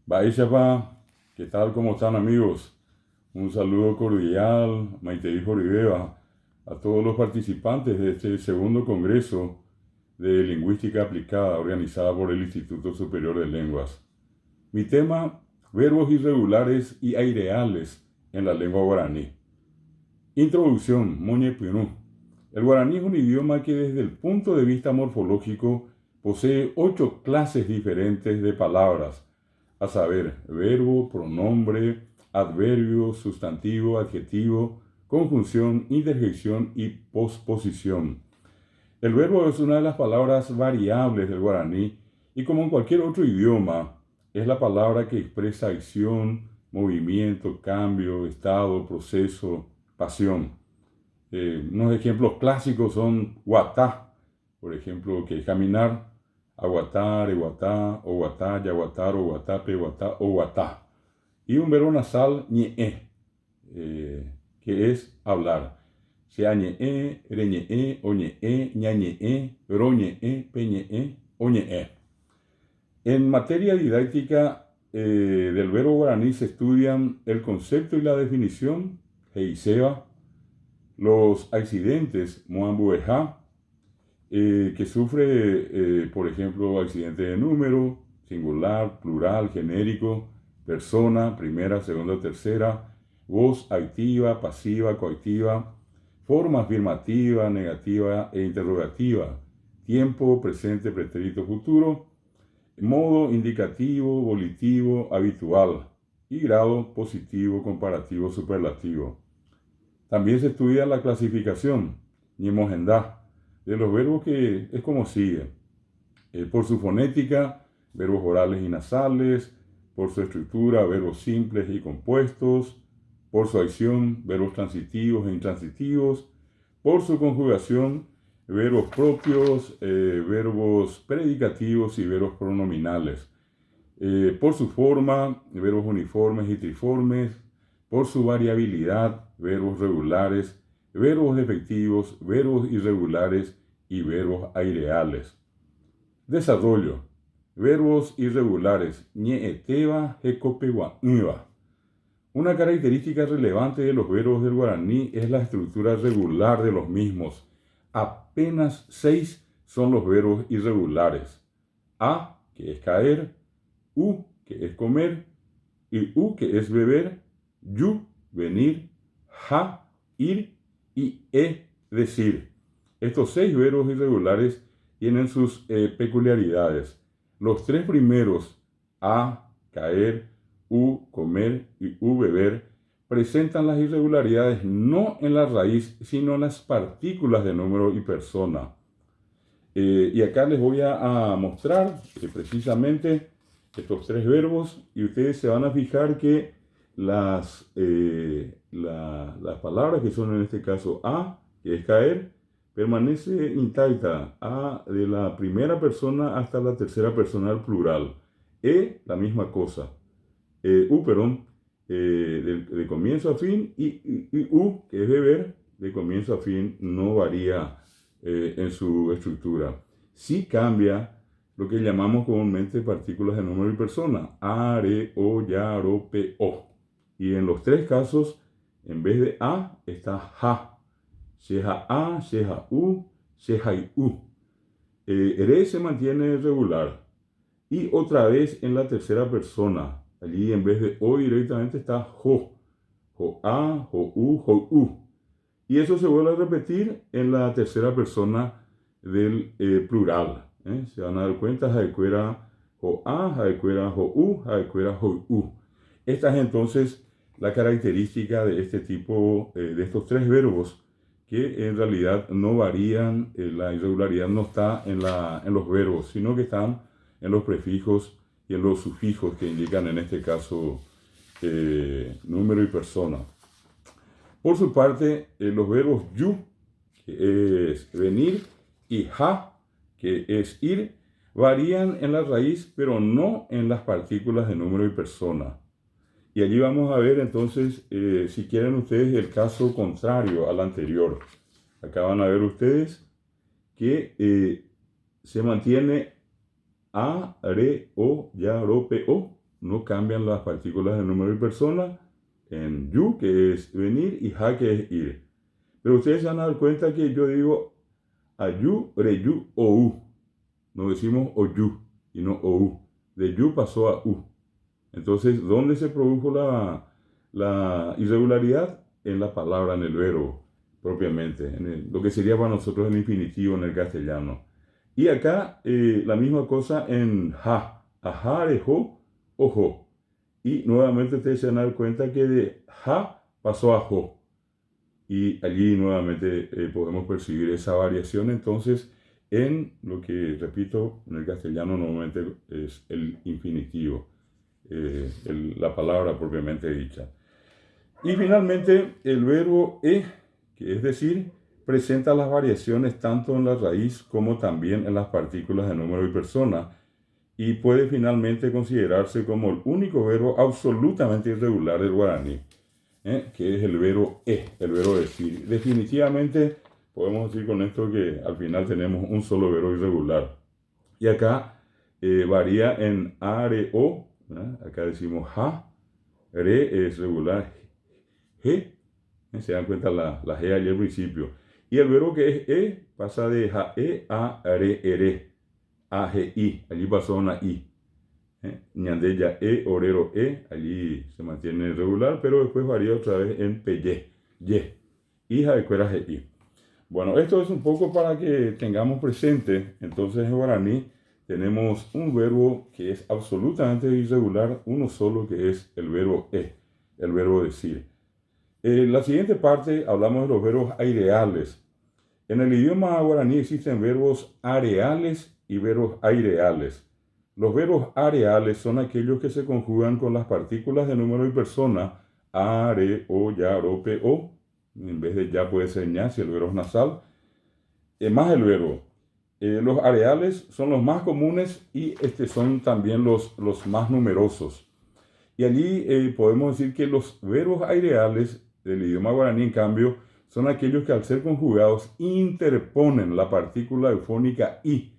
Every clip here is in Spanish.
Baishapa, ¿qué tal? ¿Cómo están amigos? Un saludo cordial, Maite Joribeba, a todos los participantes de este segundo Congreso de Lingüística Aplicada organizada por el Instituto Superior de Lenguas. Mi tema, verbos irregulares y aireales en la lengua guaraní. Introducción, Moñe Pinú. El guaraní es un idioma que desde el punto de vista morfológico posee 8 clases diferentes de palabras, a saber, verbo, pronombre, adverbio, sustantivo, adjetivo, conjunción, interjección y posposición. El verbo es una de las palabras variables del guaraní y como en cualquier otro idioma, es la palabra que expresa acción, movimiento, cambio, estado, proceso, pasión. Unos ejemplos clásicos son guatá, por ejemplo, que es caminar, aguatar, eguatá, oguatá, yaguatar, oguatá, peguatá, oguatá. Y un verbo nasal, ñe'e, que es hablar. Sea ñe'e, reñe'e, oñe'e, ñañe'e, roñe'e, peñe'e, oñe'e. En materia didáctica del verbo guaraní se estudian el concepto y la definición, heiseba, los accidentes, moambuejá, que sufre, por ejemplo, accidente de número, singular, plural, genérico, persona, primera, segunda, tercera, voz activa, pasiva, coactiva, forma afirmativa, negativa e interrogativa, tiempo, presente, pretérito, futuro, modo indicativo, volitivo, habitual y grado positivo, comparativo, superlativo. También se estudia la clasificación, ñemogendá, de los verbos que es como sigue. Por su fonética, verbos orales y nasales; por su estructura, verbos simples y compuestos; por su acción, verbos transitivos e intransitivos; por su conjugación, verbos propios, verbos predicativos y verbos pronominales; por su forma, verbos uniformes y triformes; por su variabilidad, verbos regulares, verbos efectivos, verbos irregulares y verbos aireales. Desarrollo. Verbos irregulares. Ñe'eteba, jecopeguañuba. Una característica relevante de los verbos del guaraní es la estructura regular de los mismos. Apenas 6 son los verbos irregulares. A, que es caer; U, que es comer; y U, que es beber; Yu, venir; Ja, ir; y E, decir. Estos 6 verbos irregulares tienen sus peculiaridades. Los 3 primeros, A, caer; U, comer; y U, beber, presentan las irregularidades no en la raíz, sino en las partículas de número y persona. Y acá les voy a mostrar precisamente estos 3 verbos y ustedes se van a fijar que las palabras que son en este caso A, que es caer, permanece intacta. A de la primera persona hasta la tercera persona al plural. E, la misma cosa. U, perdón, de comienzo a fin. Y U, que es beber, de comienzo a fin no varía en su estructura. Sí cambia lo que llamamos comúnmente partículas de número y persona. A, re, o, ya, ro, pe, o. Y en los 3 casos, en vez de A, está ja. Sheja A, sheja U, sheja y U. Re se mantiene regular. Y otra vez en la tercera persona. Allí en vez de O directamente está jo. Jo A, jo U, jo U. Y eso se vuelve a repetir en la tercera persona del plural. Se van a dar cuenta, jaecuera jo A, jaecuera jo U, jaecuera jo U. Esta es entonces la característica de este tipo, de estos 3 verbos, que en realidad no varían, la irregularidad no está en los verbos, sino que están en los prefijos y en los sufijos que indican en este caso número y persona. Por su parte, los verbos yu, que es venir, y ja, que es ir, varían en la raíz, pero no en las partículas de número y persona. Y allí vamos a ver entonces, si quieren ustedes, el caso contrario al anterior. Acá van a ver ustedes que se mantiene A, re, o, ya, ro, pe, o. no cambian las partículas de número y persona en yu, que es venir, y ha, que es ir. Pero ustedes se van a dar cuenta que yo digo ayu, reyu, ou. No decimos oyu y no ou. De yu pasó a u. Entonces, ¿dónde se produjo la irregularidad? En la palabra, en el verbo, propiamente. Lo que sería para nosotros el infinitivo en el castellano. Y acá, la misma cosa en ha. Ajá, rejo, ojo. Y nuevamente ustedes se van a dar cuenta que de ha pasó a jo. Y allí nuevamente podemos percibir esa variación. Entonces, en lo que, repito, en el castellano normalmente es el infinitivo, la palabra propiamente dicha. Y finalmente, el verbo que es decir, presenta las variaciones tanto en la raíz como también en las partículas de número y persona, y puede finalmente considerarse como el único verbo absolutamente irregular del guaraní, que es el verbo el verbo decir. Definitivamente podemos decir con esto que al final tenemos un solo verbo irregular. Y acá varía en a, re, o. Acá decimos ha, re es regular, g. Se dan cuenta la g allí al principio. Y el verbo que es pasa de ja, a re, ere, a, g, i. Allí pasó una i. Ñandeya orero allí se mantiene regular, pero después varía otra vez en peye, ye, hija de cuera i. Bueno, esto es un poco para que tengamos presente. Entonces en guaraní tenemos un verbo que es absolutamente irregular, uno solo, que es el verbo el verbo decir. En la siguiente parte hablamos de los verbos aireales. En el idioma guaraní existen verbos areales y verbos aireales. Los verbos areales son aquellos que se conjugan con las partículas de número y persona, a, re, o, ya, rope, o. En vez de ya puede ser ña si el verbo es nasal. Más el verbo. Los areales son los más comunes y son también los más numerosos. Y allí podemos decir que los verbos aireales del idioma guaraní, en cambio, son aquellos que al ser conjugados interponen la partícula eufónica i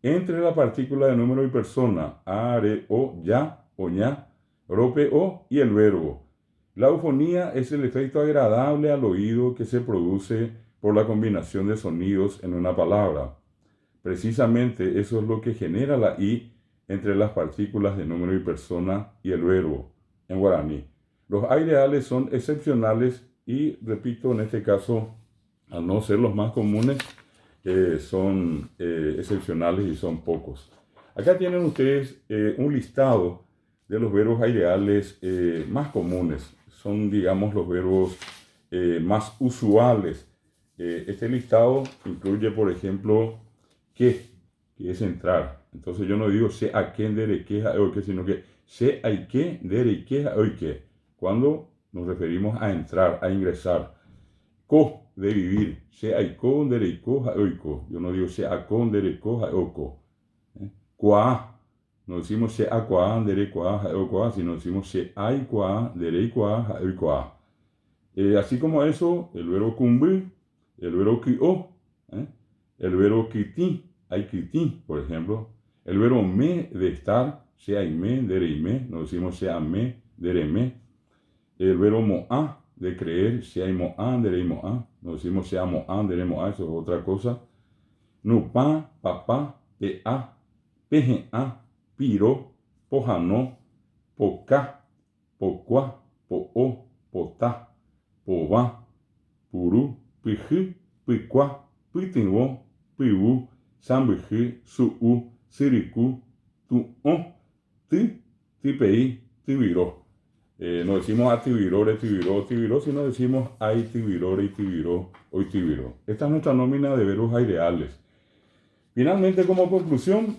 entre la partícula de número y persona, a, re, o, ya, o ña, rope, o, y el verbo. La eufonía es el efecto agradable al oído que se produce por la combinación de sonidos en una palabra. Precisamente eso es lo que genera la i entre las partículas de número y persona y el verbo en guaraní. Los aireales son excepcionales y, repito, en este caso, al no ser los más comunes, son excepcionales y son pocos. Acá tienen ustedes un listado de los verbos aireales más comunes. Son, digamos, los verbos más usuales. Este listado incluye, por ejemplo, que es entrar. Entonces yo no digo se a quién dere queja oike, sino que se hay que dere queja oike, cuando nos referimos a entrar, a ingresar. Co, de vivir, se hay con dere coja oiko. Yo no digo se a con dere coja oko. Qua, no decimos se a qua dere qua okoa, sino decimos se hay qua dere qua oikoa. Así como eso, el verbo cumbrir, el verbo kio, el verbo kiti, hay kiti, por ejemplo. El verbo me, de estar, sea y me, dere y me, nos decimos sea me, dere me. El verbo mo'a, de creer, sea y mo'a, dere y mo'a, nos decimos sea mo'a, dere mo'a, eso es otra cosa. Nupa, papá, pea, peje'a, piro, pojano, poca, pocua, po'o, potá, pová, puru, piju, picua, pitiwo, piwu, sambuju, su'u, siriku, tu'o, tipei, tiviró. No decimos a tiviró, tiviró, sino decimos ay tiviró, tiviró, hoy tiviró. Esta es nuestra nómina de verbos aireales. Finalmente, como conclusión,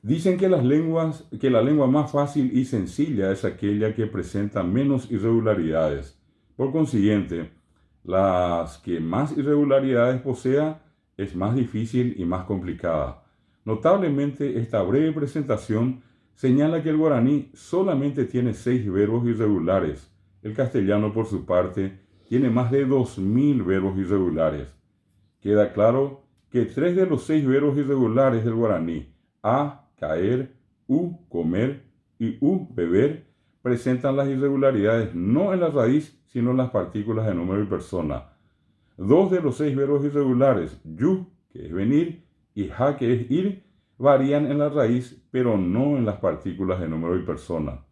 dicen que la lengua más fácil y sencilla es aquella que presenta menos irregularidades. Por consiguiente, las que más irregularidades posea es más difícil y más complicada. Notablemente, esta breve presentación señala que el guaraní solamente tiene 6 verbos irregulares. El castellano, por su parte, tiene más de 2000 verbos irregulares. Queda claro que 3 de los 6 verbos irregulares del guaraní, a, caer, u, comer, y u, beber, presentan las irregularidades no en la raíz, sino en las partículas de número y persona. 2 de los 6 verbos irregulares, yu, que es venir, y ha, que es ir, varían en la raíz, pero no en las partículas de número y persona.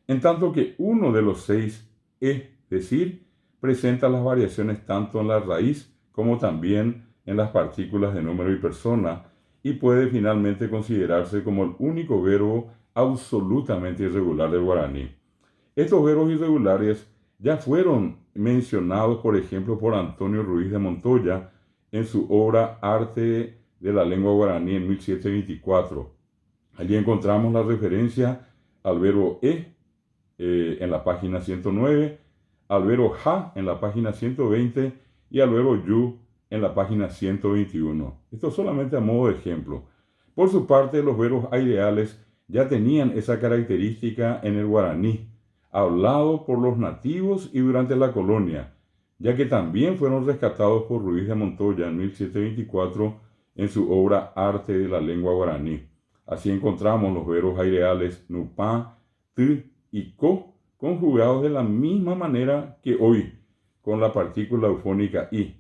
En tanto que uno de los 6, es decir, presenta las variaciones tanto en la raíz como también en las partículas de número y persona, y puede finalmente considerarse como el único verbo absolutamente irregular del guaraní. Estos verbos irregulares ya fueron mencionados, por ejemplo, por Antonio Ruiz de Montoya en su obra Arte de la Lengua Guaraní en 1724. Allí encontramos la referencia al verbo en la página 109, al verbo ja en la página 120 y al verbo yu en la página 121. Esto solamente a modo de ejemplo. Por su parte, los verbos aireales ya tenían esa característica en el guaraní, hablado por los nativos y durante la colonia, ya que también fueron rescatados por Ruiz de Montoya en 1724 en su obra Arte de la Lengua Guaraní. Así encontramos los verbos aireales nupá, t y co conjugados de la misma manera que hoy, con la partícula eufónica i,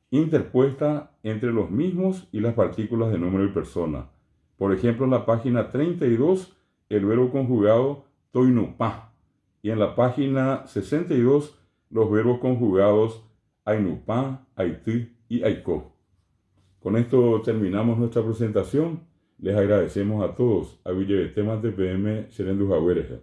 interpuesta entre los mismos y las partículas de número y persona. Por ejemplo, en la página 32, el verbo conjugado toinupá, y en la página 62, los verbos conjugados ainupá, aití y aicó. Con esto terminamos nuestra presentación. Les agradecemos a todos. Aville TPM Serendu Jaguereja.